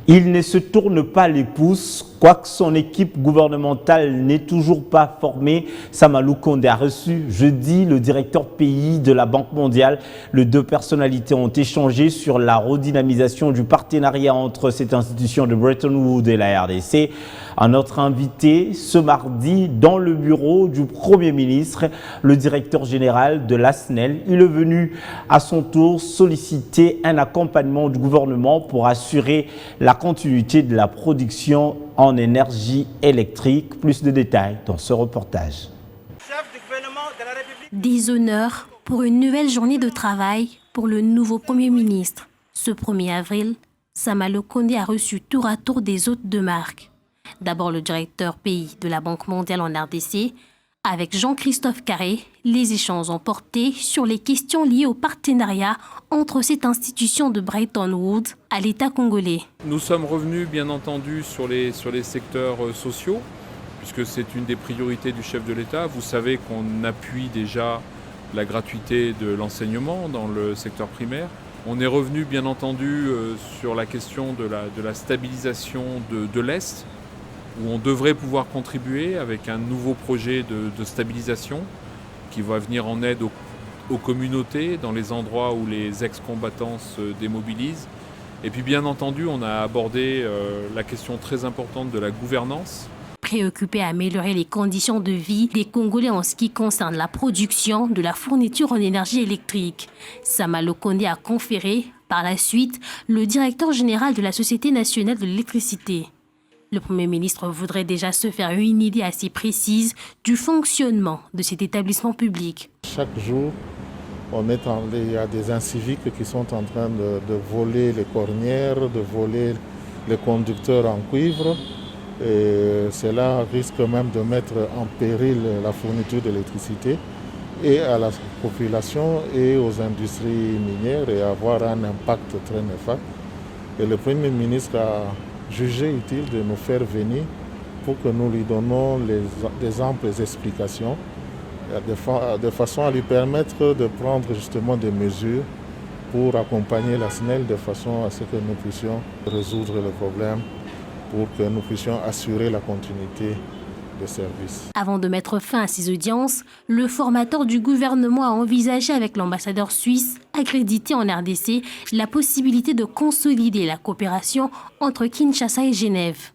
Il ne se tourne pas les pouces, quoique son équipe gouvernementale n'est toujours pas formée. Samalou Condé a reçu jeudi le directeur pays de la Banque mondiale. Les deux personnalités ont échangé sur la redynamisation du partenariat entre cette institution de Bretton Woods et la RDC. Un autre invité ce mardi dans le bureau du Premier ministre, le directeur général de l'ASNEL. Il est venu à son tour solliciter un accompagnement du gouvernement pour assurer la continuité de la production en énergie électrique. Plus de détails dans ce reportage. Des honneurs pour une nouvelle journée de travail pour le nouveau Premier ministre. Ce 1er avril, Samalou Condé a reçu tour à tour des hôtes de marque. D'abord le directeur pays de la Banque mondiale en RDC. Avec Jean-Christophe Carré, les échanges ont porté sur les questions liées au partenariat entre cette institution de Bretton Woods à l'État congolais. Nous sommes revenus bien entendu sur les secteurs sociaux, puisque c'est une des priorités du chef de l'État. Vous savez qu'on appuie déjà la gratuité de l'enseignement dans le secteur primaire. On est revenu bien entendu sur la question de la stabilisation de l'Est, où on devrait pouvoir contribuer avec un nouveau projet de stabilisation qui va venir en aide aux communautés dans les endroits où les ex-combattants se démobilisent. Et puis bien entendu, on a abordé la question très importante de la gouvernance. Préoccupé à améliorer les conditions de vie des Congolais en ce qui concerne la production de la fourniture en énergie électrique, Samalou Condé a conféré par la suite le directeur général de la Société nationale de l'électricité. Le Premier ministre voudrait déjà se faire une idée assez précise du fonctionnement de cet établissement public. Chaque jour, il y a des inciviques qui sont en train de voler les cornières, de voler les conducteurs en cuivre. Et cela risque même de mettre en péril la fourniture d'électricité et à la population et aux industries minières et avoir un impact très néfaste. Et le Premier ministre a jugé utile de nous faire venir pour que nous lui donnions des amples explications de façon à lui permettre de prendre justement des mesures pour accompagner la SNEL de façon à ce que nous puissions résoudre le problème, pour que nous puissions assurer la continuité des services. Avant de mettre fin à ces audiences, le formateur du gouvernement a envisagé avec l'ambassadeur suisse accrédité en RDC la possibilité de consolider la coopération entre Kinshasa et Genève.